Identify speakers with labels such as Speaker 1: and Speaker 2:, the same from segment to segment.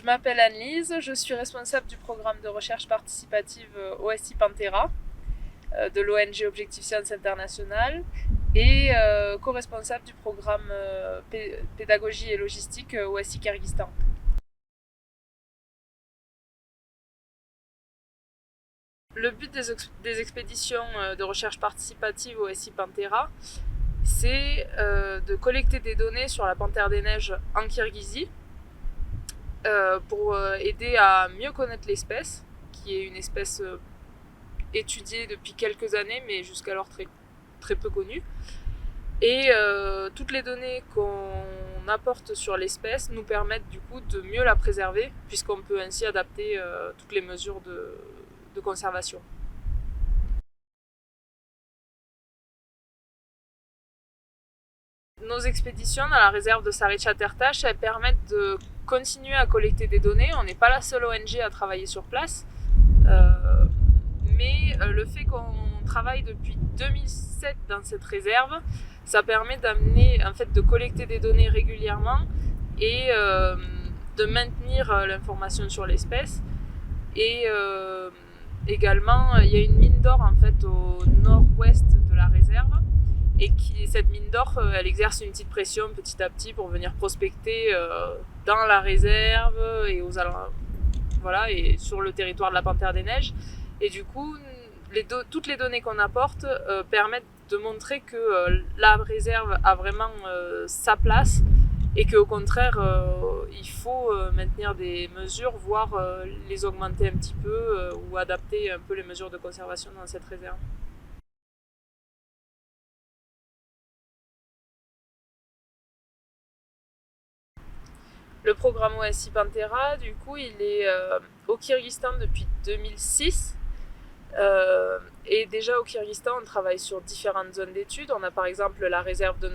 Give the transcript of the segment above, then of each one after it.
Speaker 1: Je m'appelle Anne-Lise, je suis responsable du programme de recherche participative OSI Pantera de l'ONG Objectif Sciences International et co-responsable du programme pédagogie et logistique OSI Kyrgyzstan. Le but des expéditions de recherche participative OSI Pantera, c'est de collecter des données sur la panthère des neiges en Kirghizie pour aider à mieux connaître l'espèce, qui est une espèce étudiée depuis quelques années, mais jusqu'alors très peu connue. Et toutes les données qu'on apporte sur l'espèce nous permettent du coup de mieux la préserver, puisqu'on peut ainsi adapter toutes les mesures de conservation. Nos expéditions dans la réserve de Sarichat-Ertash, elles permettent de continuer à collecter des données. On n'est pas la seule ONG à travailler sur place, mais le fait qu'on travaille depuis 2007 dans cette réserve, ça permet d'amener, en fait, de collecter des données régulièrement et de maintenir l'information sur l'espèce. Et également, il y a une mine d'or en fait au nord-ouest de la réserve. Et cette mine d'or, elle exerce une petite pression petit à petit pour venir prospecter dans la réserve et voilà, et sur le territoire de la Panthère des Neiges. Et du coup, toutes les données qu'on apporte permettent de montrer que la réserve a vraiment sa place et qu'au contraire, il faut maintenir des mesures, voire les augmenter un petit peu ou adapter un peu les mesures de conservation dans cette réserve. Le programme OSI Pantera, du coup, il est au Kyrgyzstan depuis 2006. Et déjà au Kyrgyzstan, on travaille sur différentes zones d'études. On a par exemple la réserve de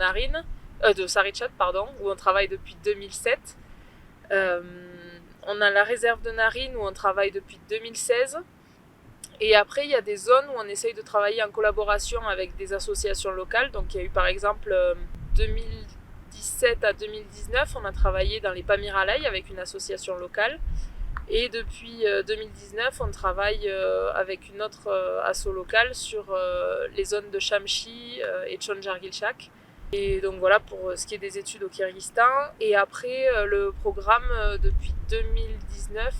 Speaker 1: de Sarichat, où on travaille depuis 2007. On a la réserve de Naryn où on travaille depuis 2016. Et après, il y a des zones où on essaye de travailler en collaboration avec des associations locales. Donc il y a eu par exemple 2017 à 2019, on a travaillé dans les Pamiralai avec une association locale. Et depuis 2019, on travaille avec une autre asso locale sur les zones de Shamshi et Tchonjargilchak. Et donc voilà pour ce qui est des études au Kyrgyzstan. Et après, le programme, depuis 2019,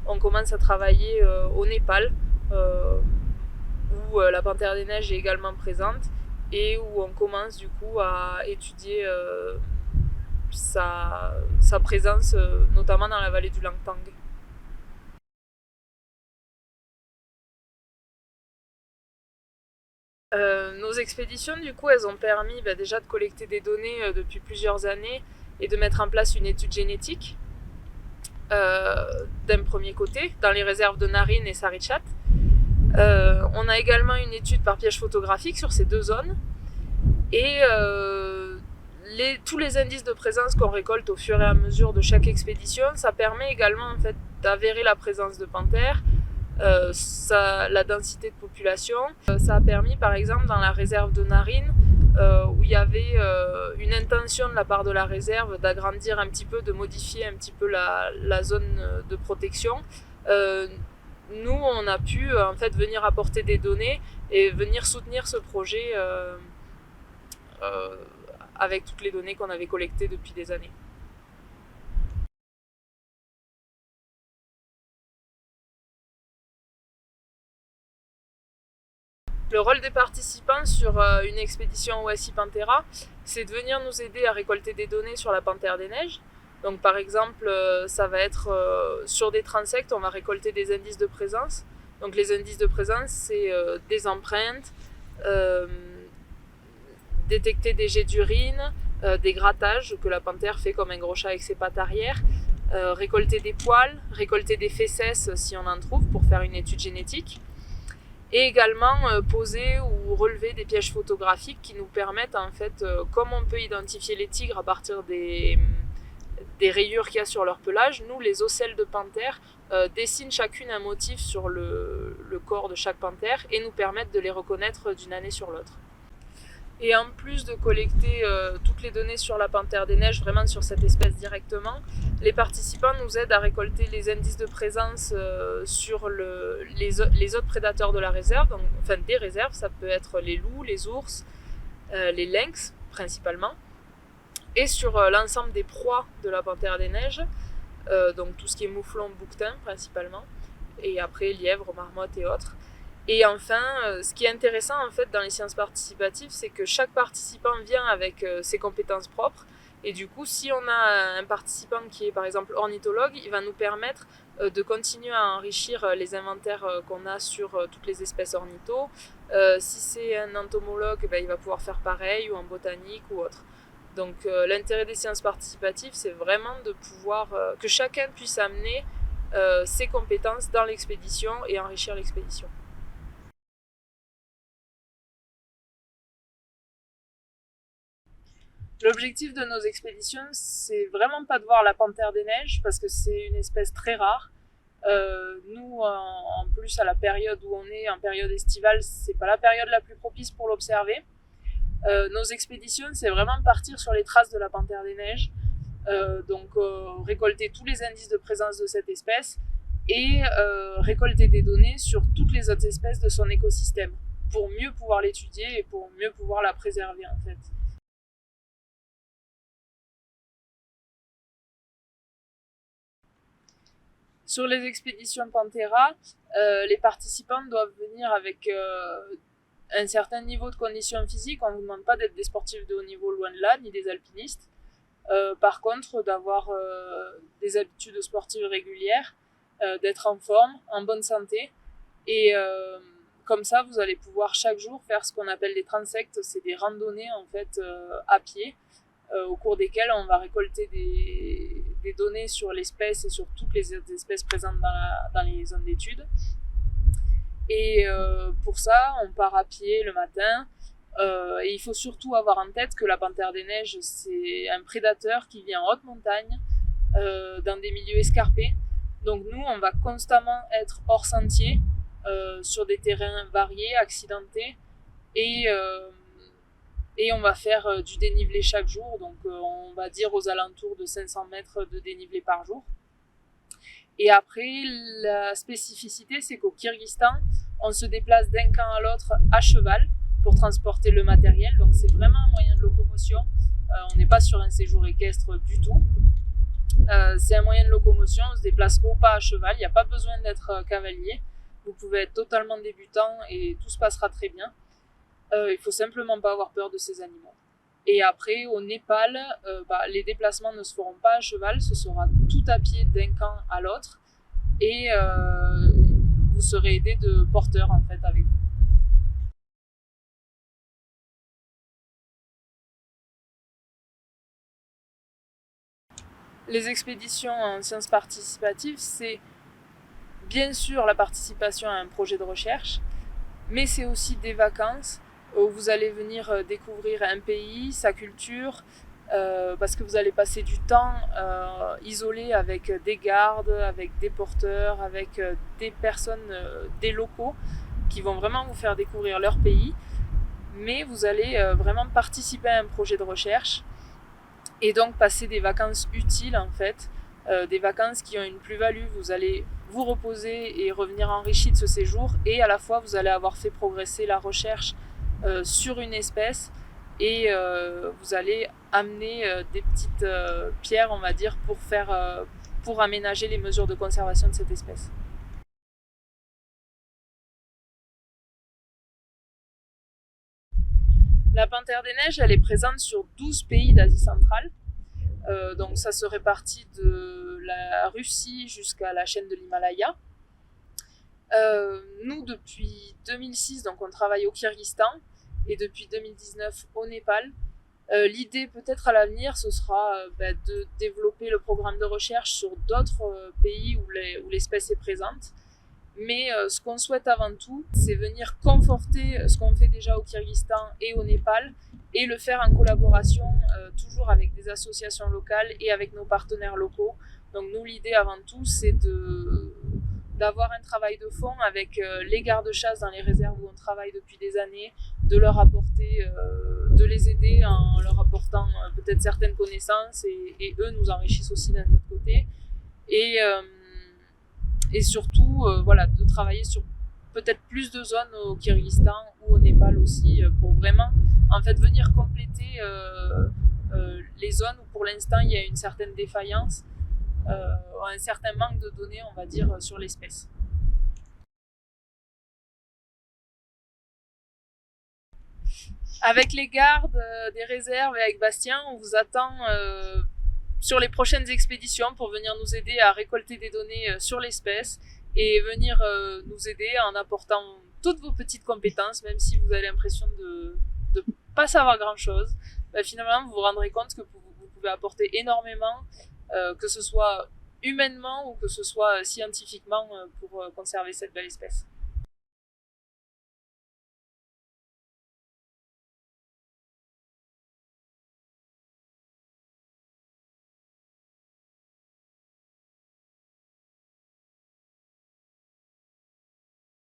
Speaker 1: on commence à travailler au Népal, où la Panthère des Neiges est également présente et où on commence du coup à étudier sa présence, notamment dans la vallée du Langtang. Nos expéditions, du coup, elles ont permis déjà de collecter des données depuis plusieurs années et de mettre en place une étude génétique d'un premier côté, dans les réserves de Naryn et Sarichat. On a également une étude par piège photographique sur ces deux zones. Et tous les indices de présence qu'on récolte au fur et à mesure de chaque expédition, ça permet également en fait, d'avérer la présence de panthères, la densité de population. Ça a permis par exemple dans la réserve de Naryn, où il y avait une intention de la part de la réserve d'agrandir un petit peu, de modifier un petit peu la zone de protection. Nous, on a pu en fait venir apporter des données et venir soutenir ce projet avec toutes les données qu'on avait collectées depuis des années. Le rôle des participants sur une expédition OSI Pantera, c'est de venir nous aider à récolter des données sur la Panthère des Neiges. Donc par exemple, ça va être sur des transects, on va récolter des indices de présence. Donc les indices de présence, c'est des empreintes, détecter des jets d'urine, des grattages que la panthère fait comme un gros chat avec ses pattes arrière, récolter des poils, récolter des fesses si on en trouve pour faire une étude génétique. Et également poser ou relever des pièges photographiques qui nous permettent en fait, comme on peut identifier les tigres à partir des rayures qu'il y a sur leur pelage, nous les ocelles de panthère dessinent chacune un motif sur le corps de chaque panthère et nous permettent de les reconnaître d'une année sur l'autre. Et en plus de collecter toutes les données sur la panthère des neiges, vraiment sur cette espèce directement, les participants nous aident à récolter les indices de présence sur les autres prédateurs de la réserve, donc, enfin des réserves, ça peut être les loups, les ours, les lynx principalement, et sur l'ensemble des proies de la panthère des neiges, donc tout ce qui est mouflon, bouquetin principalement, et après lièvres, marmottes et autres. Et enfin, ce qui est intéressant en fait dans les sciences participatives, c'est que chaque participant vient avec ses compétences propres. Et du coup, si on a un participant qui est par exemple ornithologue, il va nous permettre de continuer à enrichir les inventaires qu'on a sur toutes les espèces ornitho. Si c'est un entomologue, il va pouvoir faire pareil, ou en botanique ou autre. Donc l'intérêt des sciences participatives, c'est vraiment de pouvoir que chacun puisse amener ses compétences dans l'expédition et enrichir l'expédition. L'objectif de nos expéditions, c'est vraiment pas de voir la panthère des neiges, parce que c'est une espèce très rare. Nous, en plus, à la période où on est, en période estivale, c'est pas la période la plus propice pour l'observer. Nos expéditions, c'est vraiment partir sur les traces de la panthère des neiges, donc récolter tous les indices de présence de cette espèce et récolter des données sur toutes les autres espèces de son écosystème pour mieux pouvoir l'étudier et pour mieux pouvoir la préserver en fait. Sur les expéditions Panthera, les participants doivent venir avec un certain niveau de condition physique. On ne vous demande pas d'être des sportifs de haut niveau, loin de là, ni des alpinistes. Par contre, d'avoir des habitudes sportives régulières, d'être en forme, en bonne santé. Et comme ça, vous allez pouvoir chaque jour faire ce qu'on appelle des transects. C'est des randonnées en fait à pied, au cours desquelles on va récolter des données sur l'espèce et sur toutes les autres espèces présentes dans les zones d'études. Et pour ça, on part à pied le matin. Et il faut surtout avoir en tête que la panthère des neiges, c'est un prédateur qui vit en haute montagne, dans des milieux escarpés. Donc nous, on va constamment être hors sentier, sur des terrains variés, accidentés, et on va faire du dénivelé chaque jour, donc on va dire aux alentours de 500 mètres de dénivelé par jour. Et après, la spécificité, c'est qu'au Kyrgyzstan, on se déplace d'un camp à l'autre à cheval pour transporter le matériel, donc c'est vraiment un moyen de locomotion. On n'est pas sur un séjour équestre du tout. C'est un moyen de locomotion, on se déplace au pas à cheval, il n'y a pas besoin d'être cavalier. Vous pouvez être totalement débutant et tout se passera très bien. Il faut simplement pas avoir peur de ces animaux. Et après, au Népal, les déplacements ne se feront pas à cheval, ce sera tout à pied d'un camp à l'autre. Et vous serez aidé de porteurs en fait avec vous. Les expéditions en sciences participatives, c'est bien sûr la participation à un projet de recherche, mais c'est aussi des vacances où vous allez venir découvrir un pays, sa culture, parce que vous allez passer du temps isolé avec des gardes, avec des porteurs, avec des personnes, des locaux qui vont vraiment vous faire découvrir leur pays, mais vous allez vraiment participer à un projet de recherche et donc passer des vacances utiles en fait, des vacances qui ont une plus-value. Vous allez vous reposer et revenir enrichi de ce séjour, et à la fois vous allez avoir fait progresser la recherche sur une espèce, et vous allez amener des petites pierres, on va dire, pour aménager les mesures de conservation de cette espèce. La panthère des neiges, elle est présente sur 12 pays d'Asie centrale. Donc ça se répartit de la Russie jusqu'à la chaîne de l'Himalaya. Nous, depuis 2006, donc on travaille au Kyrgyzstan, et depuis 2019 au Népal. L'idée peut-être à l'avenir, ce sera de développer le programme de recherche sur d'autres pays où l'espèce est présente. Mais ce qu'on souhaite avant tout, c'est venir conforter ce qu'on fait déjà au Kyrgyzstan et au Népal, et le faire en collaboration toujours avec des associations locales et avec nos partenaires locaux. Donc nous, l'idée avant tout, c'est d'avoir un travail de fond avec les gardes-chasse dans les réserves où on travaille depuis des années, de leur apporter de les aider en leur apportant peut-être certaines connaissances et eux nous enrichissent aussi d'un autre côté. Et surtout, voilà, de travailler sur peut-être plus de zones au Kyrgyzstan ou au Népal aussi pour vraiment en fait venir compléter les zones où pour l'instant il y a une certaine défaillance, un certain manque de données, on va dire, sur l'espèce. Avec les gardes des réserves et avec Bastien, on vous attend sur les prochaines expéditions pour venir nous aider à récolter des données sur l'espèce et venir nous aider en apportant toutes vos petites compétences, même si vous avez l'impression de ne pas savoir grand-chose. Ben, finalement, vous vous rendrez compte que vous pouvez apporter énormément, que ce soit humainement ou que ce soit scientifiquement pour conserver cette belle espèce.